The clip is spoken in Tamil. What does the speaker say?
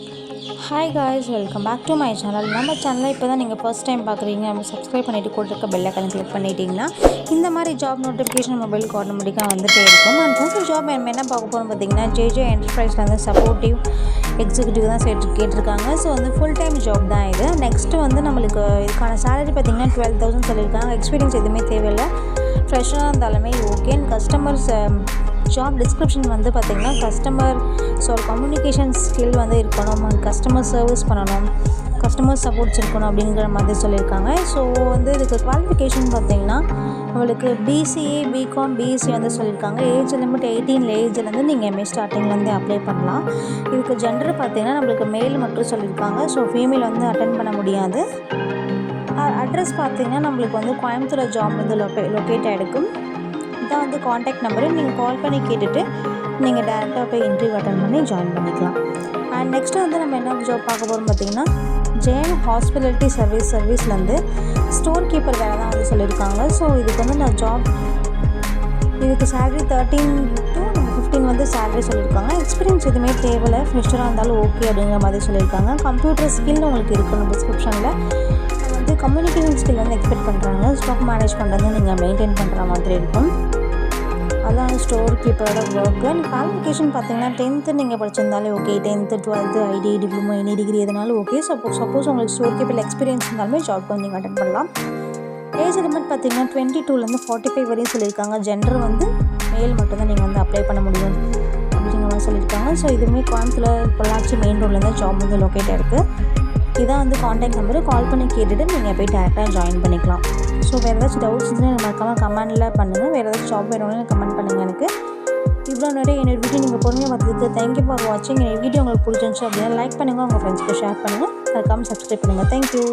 Hi guys, welcome back to my channel. நம்ம சேனலில் இப்போ தான் நீங்கள் ஃபர்ஸ்ட் டைம் பார்க்குறீங்க. நம்ம சப்ஸ்கிரைப் பண்ணிவிட்டு கூட இருக்க பெல் ஐக்கானை கிளிக் பண்ணிட்டீங்கன்னா இந்த மாதிரி ஜாப் நோட்டிஃபிகேஷன் மொபைலுக்கு ஆட்டோமேட்டிக்காக வந்துகிட்டே இருக்கும். அண்ட் ஃபர்ஸ்ட் ஜாப் என்ன பார்க்க போகிறோம் பார்த்தீங்கன்னா, ஜேஜே என்டர்பிரைஸில் வந்து சப்போர்ட்டிவ் எக்ஸிக்யூட்டிவ் தான் கேட்டிருக்காங்க. ஸோ வந்து ஃபுல் டைம் ஜாப் தான் இது. நெக்ஸ்ட்டு வந்து நம்மளுக்கு இதுக்கான சேலரி பார்த்திங்கன்னா 12,000 சொல்லியிருக்காங்க. எக்ஸ்பீரியன்ஸ் எதுவுமே தேவையில்லை, ஃப்ரெஷ்ஷாக இருந்தாலுமே okay. And customers job description வந்து பார்த்திங்கன்னா கஸ்டமர் கம்யூனிகேஷன் ஸ்கில் வந்து இருக்கணும், கஸ்டமர் சர்வீஸ் பண்ணணும், கஸ்டமர் சப்போர்ட்ஸ் இருக்கணும் அப்படிங்கிற மாதிரி சொல்லியிருக்காங்க. ஸோ வந்து இதுக்கு குவாலிஃபிகேஷன் பார்த்திங்கன்னா நம்மளுக்கு பிசிஏ, பிகாம், பிஎஸ்சி வந்து சொல்லியிருக்காங்க. ஏஜ் லிமிட் 18 ஏஜ்லேருந்து நீங்கள் எம்ஏ ஸ்டார்டிங்லேருந்து அப்ளை பண்ணலாம். இதுக்கு ஜெண்டர் பார்த்திங்கன்னா நம்மளுக்கு மேல் மட்டும் சொல்லியிருக்காங்க. ஸோ ஃபீமேல் வந்து அட்டென்ட் பண்ண முடியாது. அட்ரஸ் பார்த்திங்கன்னா நம்மளுக்கு வந்து கோயம்புத்தூர் ஜாப் வந்து லொக்கேட் ஆகிருக்கும். இதான் வந்து காண்டாக்ட் நம்பரு. நீங்கள் கால் பண்ணி கேட்டுட்டு நீங்கள் டேரெக்டாக போய் இன்டர்வியூ அட்டன் பண்ணி ஜாயின் பண்ணிக்கலாம். அண்ட் நெக்ஸ்ட்டு வந்து நம்ம என்ன ஜாப் பார்க்க போகிறோம் பார்த்திங்கன்னா, ஜெயின் ஹாஸ்பிட்டாலிட்டி சர்வீஸ்லேருந்து ஸ்டோர் கீப்பர் வேலை தான் வந்து சொல்லியிருக்காங்க. ஸோ இதுக்கு வந்து நான் இதுக்கு சேலரி 13 to 15 வந்து சேலரி சொல்லியிருக்காங்க. எக்ஸ்பீரியன்ஸ் எதுவுமே தேவையில்லை, ஃப்ரெஷராக இருந்தாலும் ஓகே அப்படிங்கிற மாதிரி சொல்லியிருக்காங்க. கம்ப்யூட்டர் ஸ்கில் உங்களுக்கு இருக்கணும் டிஸ்கிரிப்ஷனில். வந்து கம்யூனிகேஷன் ஸ்கில் வந்து எக்ஸ்பெக்ட் பண்ணுறாங்க. ஸ்டாக் மேனேஜ் பண்ணுறது நீங்கள் மெயின்டைன் பண்ணுற மாதிரி இருக்கும். அதான் ஸ்டோர் கீப்பரோட ஒர்க்கு. அண்ட் குவாலிஃபிகேஷன் பார்த்தீங்கன்னா 10th நீங்கள் படிச்சிருந்தாலே okay. 10th 12th IT, diploma, any degree எதுனாலும் ஓகே. சப்போஸ் உங்களுக்கு ஸ்டோர் கீப்பரில் எக்ஸ்பீரியன்ஸ் இருந்தாலுமே ஜாப் வந்து நீங்கள் அட்டென்ட் பண்ணலாம். ஏஜ் லிமிட் பார்த்தீங்கன்னா 22லேருந்து 45 வரையும் சொல்லியிருக்காங்க. ஜெண்டர் வந்து மேல் மட்டும் தான் நீங்கள் வந்து அப்ளை பண்ண முடியும் அப்படிங்கிற மாதிரி சொல்லியிருக்காங்க. ஸோ இதுவுமே கோயம்புத்தூர் பொள்ளாச்சி மெயின் ரோட்லேருந்து ஜாப் வந்து லொக்கேட் ஆகிருக்கு. இதான் வந்து காண்டாக்ட் நம்பரு. கால் பண்ணி கேட்டுட்டு நீங்கள் போய் டேரெக்டாக ஜாயின் பண்ணிக்கலாம். ஸோ வேறு ஏதாச்சும் டவுட்ஸ் இருந்துச்சுன்னா மறக்காமல் கமெண்டில் பண்ணுங்கள். வேறு ஏதாச்சும் ஜாப் வேணும்னு கமெண்ட் பண்ணுங்கள் எனக்கு. இவ்வளோ நிறைய என்னோடய வீடியோ நீங்கள் பொறுமையாக பார்த்ததுக்கு தேங்க்யூ ஃபார் வாட்சிங். என்னோடய வீடியோ உங்களுக்கு பிடிச்சிருந்துச்சு அப்படின்னா லைக் பண்ணுங்கள், உங்கள் ஃப்ரெண்ட்ஸ்க்கு ஷேர் பண்ணுங்கள், மறக்காமல் சப்ஸ்கிரைப் பண்ணுங்கள். தேங்க்யூ.